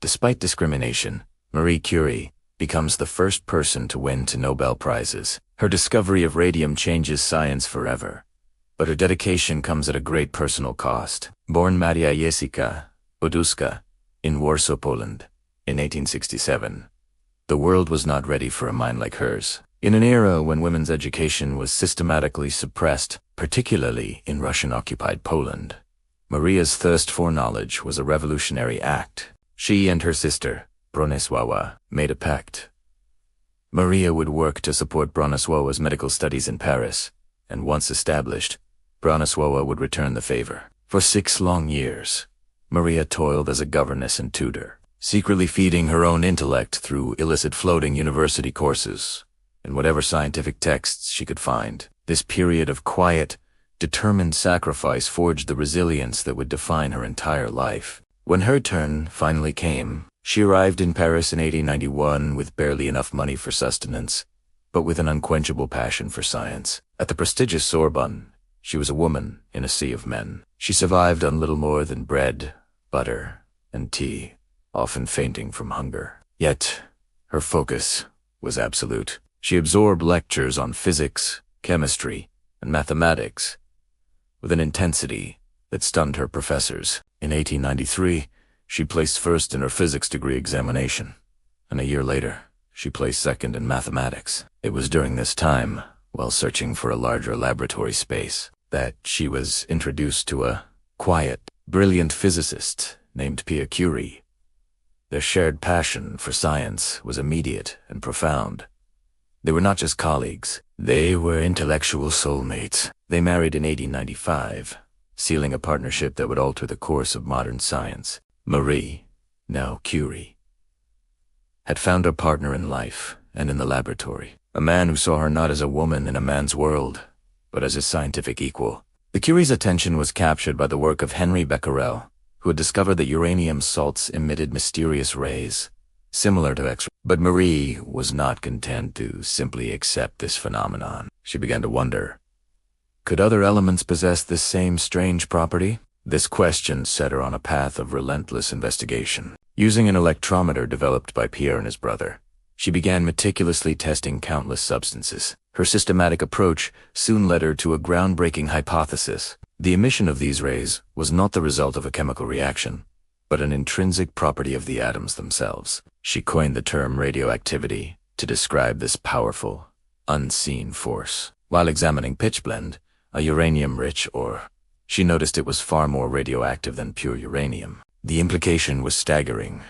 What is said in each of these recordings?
Despite discrimination, Marie Curie becomes the first person to win two Nobel Prizes. Her discovery of radium changes science forever, but her dedication comes at a great personal cost. Born Maria Jessica Oduska in Warsaw, Poland, in 1867, the world was not ready for a mind like hers. In an era when women's education was systematically suppressed, particularly in Russian-occupied Poland, Maria's thirst for knowledge was a revolutionary act. She and her sister, Bronisława, made a pact. Maria would work to support Bronisława's medical studies in Paris, and once established, Bronisława would return the favor. For 6 long years, Maria toiled as a governess and tutor, secretly feeding her own intellect through illicit floating university courses and whatever scientific texts she could find. This period of quiet, determined sacrifice forged the resilience that would define her entire life. When her turn finally came, she arrived in Paris in 1891 with barely enough money for sustenance, but with an unquenchable passion for science. At the prestigious Sorbonne, she was a woman in a sea of men. She survived on little more than bread, butter, and tea, often fainting from hunger. Yet, her focus was absolute. She absorbed lectures on physics, chemistry, and mathematics with an intensity that stunned her professors. In 1893, she placed first in her physics degree examination, and a year later, she placed second in mathematics. It was during this time, while searching for a larger laboratory space, that she was introduced to a quiet, brilliant physicist named Pierre Curie. Their shared passion for science was immediate and profound. They were not just colleagues, they were intellectual soulmates. They married in 1895, sealing a partnership that would alter the course of modern science. Marie, now Curie, had found her partner in life and in the laboratory, a man who saw her not as a woman in a man's world, but as his scientific equal. The Curie's attention was captured by the work of Henri Becquerel, who had discovered that uranium salts emitted mysterious rays, similar to X-rays. But Marie was not content to simply accept this phenomenon. She began to wonder, could other elements possess this same strange property? This question set her on a path of relentless investigation. Using an electrometer developed by Pierre and his brother, she began meticulously testing countless substances. Her systematic approach soon led her to a groundbreaking hypothesis. The emission of these rays was not the result of a chemical reaction, but an intrinsic property of the atoms themselves. She coined the term radioactivity to describe this powerful, unseen force. While examining pitchblende, a uranium-rich ore, she noticed it was far more radioactive than pure uranium. The implication was staggering.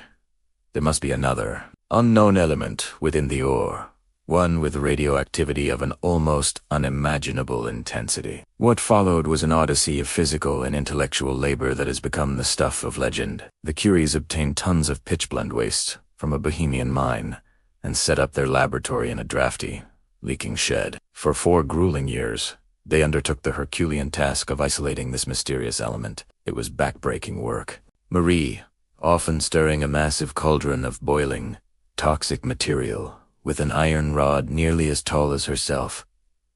There must be another, unknown element within the ore, one with radioactivity of an almost unimaginable intensity. What followed was an odyssey of physical and intellectual labor that has become the stuff of legend. The Curies obtained tons of pitchblende waste from a Bohemian mine and set up their laboratory in a drafty, leaking shed. For 4 grueling years, they undertook the Herculean task of isolating this mysterious element. It was backbreaking work. Marie, often stirring a massive cauldron of boiling, toxic material with an iron rod nearly as tall as herself,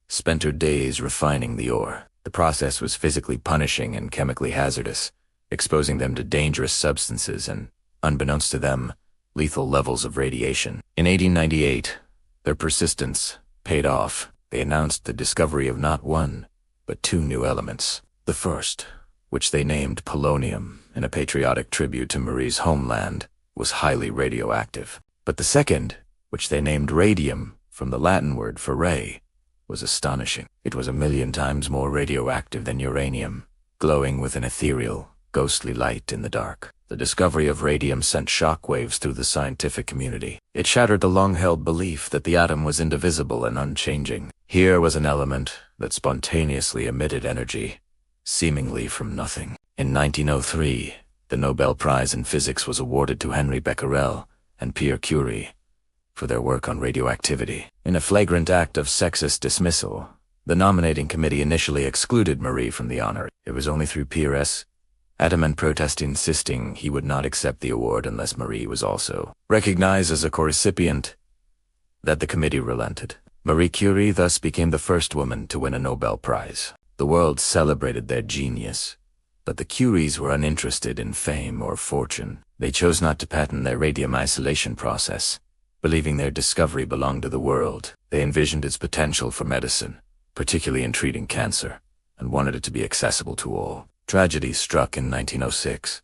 spent her days refining the ore. The process was physically punishing and chemically hazardous, exposing them to dangerous substances and, unbeknownst to them, lethal levels of radiation. In 1898, their persistence paid off. They announced the discovery of not one, but 2 new elements. The first, which they named polonium in a patriotic tribute to Marie's homeland, was highly radioactive. But the second, which they named radium from the Latin word for ray, was astonishing. It was 1,000,000 times more radioactive than uranium, glowing with an ethereal, ghostly light in the dark. The discovery of radium sent shockwaves through the scientific community. It shattered the long-held belief that the atom was indivisible and unchanging. Here was an element that spontaneously emitted energy, seemingly from nothing. In 1903, the Nobel Prize in Physics was awarded to Henri Becquerel and Pierre Curie for their work on radioactivity. In a flagrant act of sexist dismissal, the nominating committee initially excluded Marie from the honor. It was only through Pierre's adamant protest insisting he would not accept the award unless Marie was also recognized as a co-recipient that the committee relented. Marie Curie thus became the first woman to win a Nobel Prize. The world celebrated their genius, but the Curies were uninterested in fame or fortune. They chose not to patent their radium isolation process, believing their discovery belonged to the world. They envisioned its potential for medicine, particularly in treating cancer, and wanted it to be accessible to all. Tragedy struck in 1906.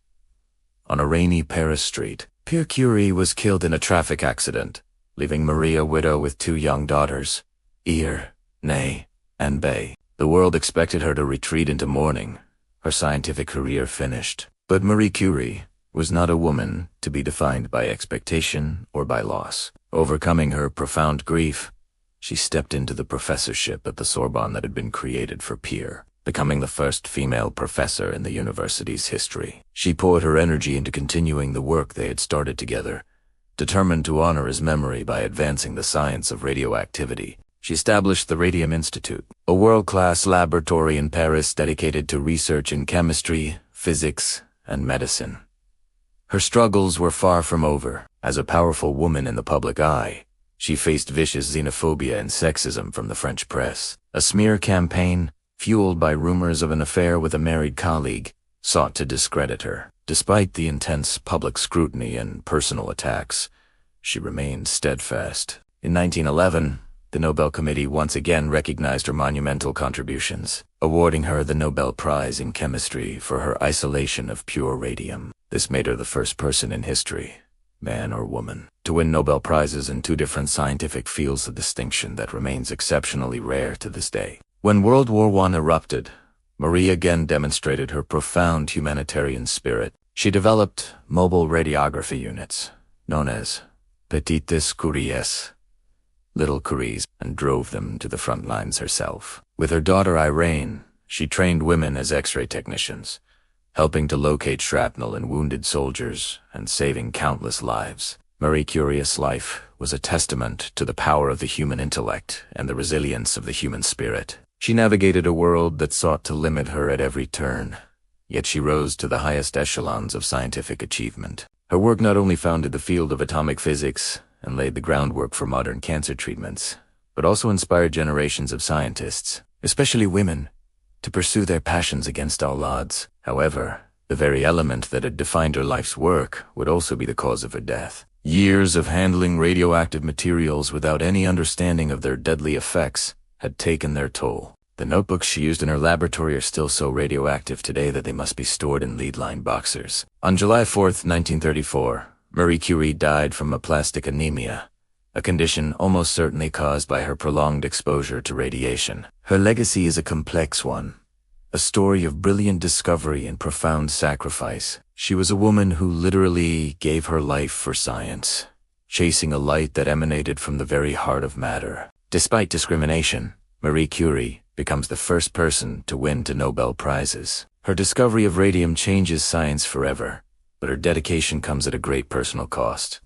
On a rainy Paris street, Pierre Curie was killed in a traffic accident, leaving Marie a widow with 2 young daughters, Ir, Nay, and Bay. The world expected her to retreat into mourning, her scientific career finished. But Marie Curie was not a woman to be defined by expectation or by loss. Overcoming her profound grief, she stepped into the professorship at the Sorbonne that had been created for Pierre, becoming the first female professor in the university's history. She poured her energy into continuing the work they had started together, determined to honor his memory by advancing the science of radioactivity. She established the Radium Institute, a world-class laboratory in Paris dedicated to research in chemistry, physics, and medicine. Her struggles were far from over. As a powerful woman in the public eye, she faced vicious xenophobia and sexism from the French press. A smear campaign, fueled by rumors of an affair with a married colleague, sought to discredit her. Despite the intense public scrutiny and personal attacks, she remained steadfast. In 1911, the Nobel Committee once again recognized her monumental contributions, awarding her the Nobel Prize in Chemistry for her isolation of pure radium. This made her the first person in history, man or woman, to win Nobel Prizes in 2 different scientific fields, a distinction that remains exceptionally rare to this day. When World War I erupted, Marie again demonstrated her profound humanitarian spirit. She developed mobile radiography units, known as petites Curies, little Curies, and drove them to the front lines herself. With her daughter Irene, she trained women as X-ray technicians, helping to locate shrapnel in wounded soldiers and saving countless lives. Marie Curie's life was a testament to the power of the human intellect and the resilience of the human spirit. She navigated a world that sought to limit her at every turn, yet she rose to the highest echelons of scientific achievement. Her work not only founded the field of atomic physics and laid the groundwork for modern cancer treatments, but also inspired generations of scientists, especially women, to pursue their passions against all odds. However, the very element that had defined her life's work would also be the cause of her death. Years of handling radioactive materials without any understanding of their deadly effects had taken their toll. The notebooks she used in her laboratory are still so radioactive today that they must be stored in lead-lined boxers. On July 4th, 1934, Marie Curie died from aplastic anemia, a condition almost certainly caused by her prolonged exposure to radiation. Her legacy is a complex one, a story of brilliant discovery and profound sacrifice. She was a woman who literally gave her life for science, chasing a light that emanated from the very heart of matter. Despite discrimination, Marie Curie becomes the first person to win 2 Nobel Prizes. Her discovery of radium changes science forever, but her dedication comes at a great personal cost.